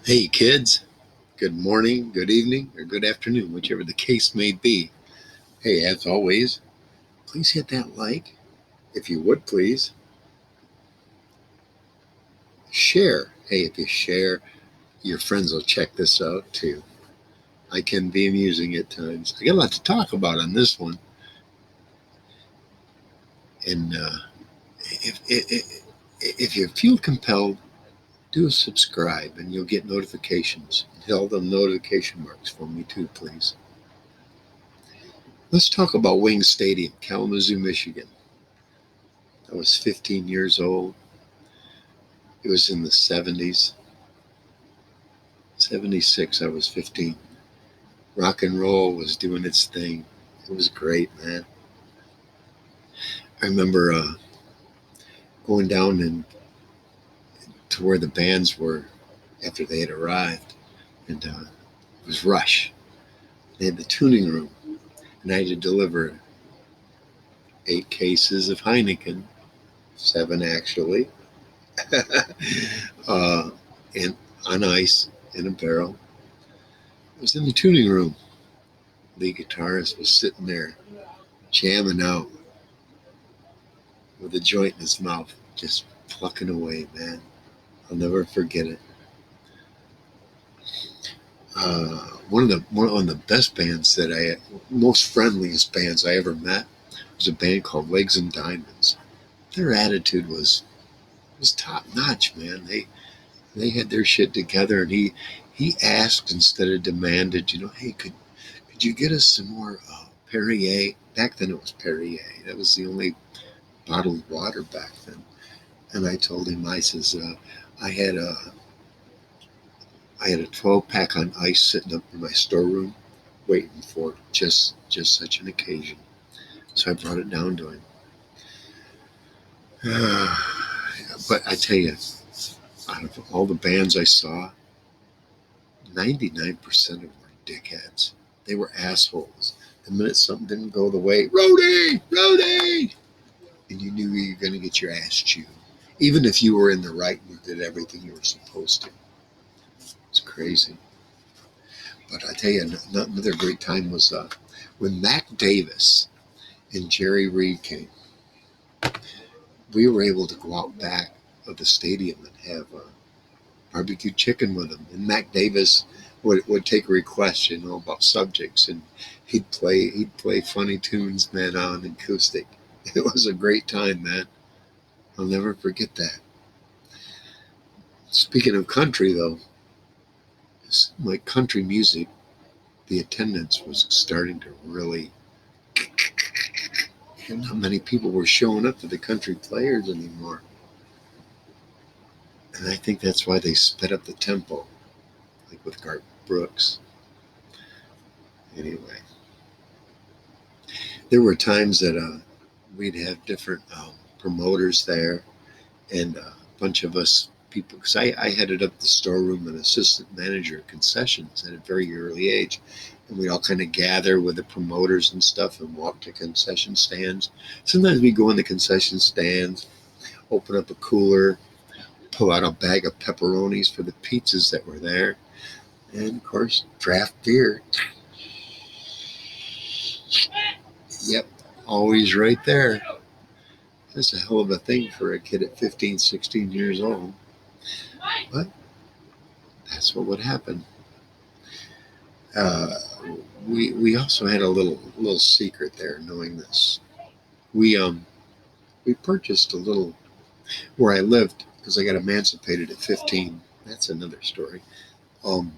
Hey kids, good morning, good evening, or good afternoon, whichever the case may be. Hey, as always, please hit that like. If you would please, share. Hey, if you share, your friends will check this out too. I can be amusing at times. I got a lot to talk about on this one. And if you feel compelled, do subscribe and you'll get notifications. Hit all the notification marks for me too, please. Let's talk about Wing Stadium, Kalamazoo, Michigan. I was 15 years old. It was in the 70s. 76, I was 15. Rock and roll was doing its thing. It was great, man. I remember going down and to where the bands were after they had arrived, and it was Rush. They had the tuning room, and I had to deliver 8 cases of Heineken, 7 actually, uh, and on ice in a barrel. It was in the tuning room. The guitarist was sitting there jamming out with a joint in his mouth, just plucking away, man. I'll never forget it. One of the best bands that most friendliest bands I ever met was a band called Legs and Diamonds. Their attitude was top notch, man. They had their shit together, and he asked instead of demanded. Hey, could you get us some more Perrier? Back then it was Perrier. That was the only bottled water back then. And I told him, I says, I had a I had a 12 pack on ice sitting up in my storeroom waiting for just such an occasion. So I brought it down to him. But I tell you, out of all the bands I saw, 99% of them were dickheads. They were assholes. The minute something didn't go the way, Roadie! Roadie! And you knew you were going to get your ass chewed. Even if you were in the right and you did everything you were supposed to. It's crazy. But I tell you, another great time was when Mac Davis and Jerry Reed came. We were able to go out back of the stadium and have barbecue chicken with them. And Mac Davis would take requests, about subjects, and he'd play funny tunes, man, on acoustic. It was a great time, man. I'll never forget that. Speaking of country, though, like country music, the attendance was starting to really. Not many people were showing up to the country players anymore. And I think that's why they sped up the tempo, like with Garth Brooks. Anyway, there were times that we'd have different promoters there, and a bunch of us people, because I headed up the storeroom and assistant manager of concessions at a very early age. And we'd all kind of gather with the promoters and stuff and walk to concession stands. Sometimes we'd go in the concession stands, open up a cooler, pull out a bag of pepperonis for the pizzas that were there, and of course, draft beer. Yep, always right there. That's a hell of a thing for a kid at 15, 16 years old. But that's what would happen. Uh, we also had a little secret there, knowing this. We purchased a little where I lived because I got emancipated at 15. That's another story. Um,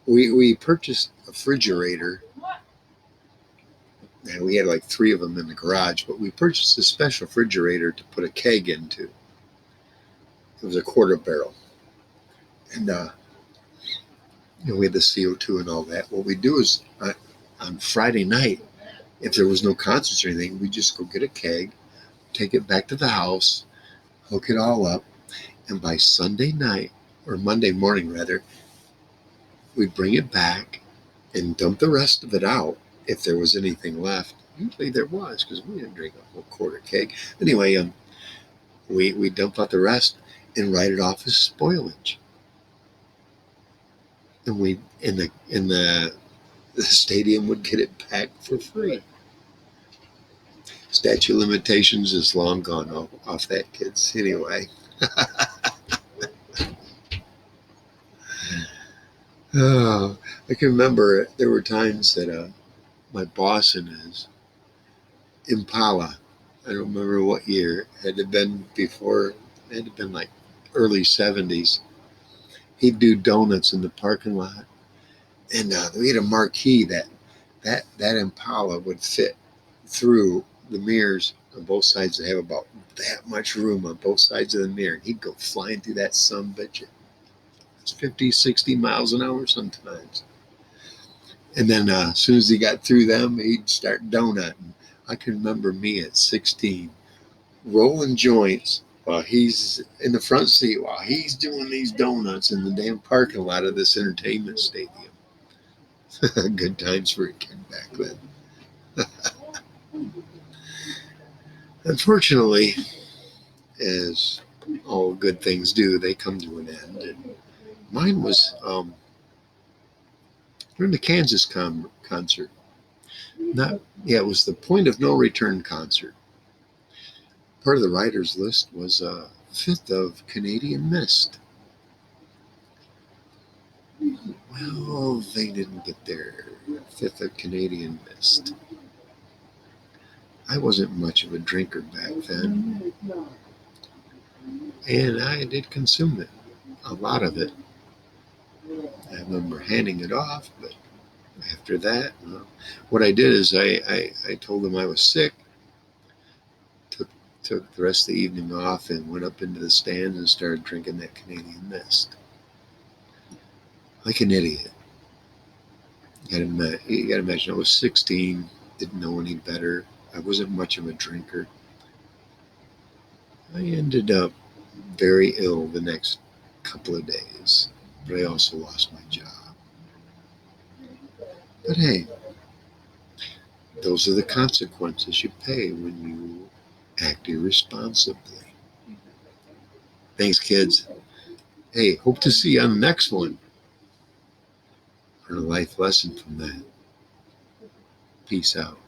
we purchased a refrigerator, and we had like 3 of them in the garage. But we purchased a special refrigerator to put a keg into. It was a quarter barrel, and we had the CO2 and all that. What we do is on Friday night, if there was no concerts or anything, we just go get a keg, take it back to the house, hook it all up, and by Sunday night, or Monday morning rather, we'd bring it back and dump the rest of it out if there was anything left. Usually there was, because we didn't drink a whole quarter keg. Anyway, we dump out the rest and write it off as spoilage. and we in the stadium would get it back for free. Statute of limitations is long gone off that, kids. Anyway, oh, I can remember there were times that my boss and his Impala, I don't remember what year, had to been before, it had to been like early 70s. He'd do donuts in the parking lot, and we had a marquee that Impala would fit through the mirrors on both sides. They have about that much room on both sides of the mirror. And he'd go flying through that sumbitch. It's 50, 60 miles an hour sometimes. And then as soon as he got through them, he'd start donutting. I can remember me at 16 rolling joints while he's in the front seat while he's doing these donuts in the damn parking lot of this entertainment stadium. Good times for a kid back then. Unfortunately, as all good things do, they come to an end. And mine was during the Kansas concert. Not, yeah, it was the Point of No Return concert. Part of the writers' list was Fifth of Canadian Mist. Well, they didn't get their Fifth of Canadian Mist. I wasn't much of a drinker back then, and I did consume it, a lot of it. I remember handing it off, but after that, what I did is I told them I was sick, took the rest of the evening off, and went up into the stands and started drinking that Canadian Mist. Like an idiot. You gotta imagine, I was 16, didn't know any better. I wasn't much of a drinker. I ended up very ill the next couple of days, but I also lost my job. But hey, those are the consequences you pay when you act irresponsibly. Thanks, kids. Hey, hope to see you on the next one. Learn a life lesson from that. Peace out.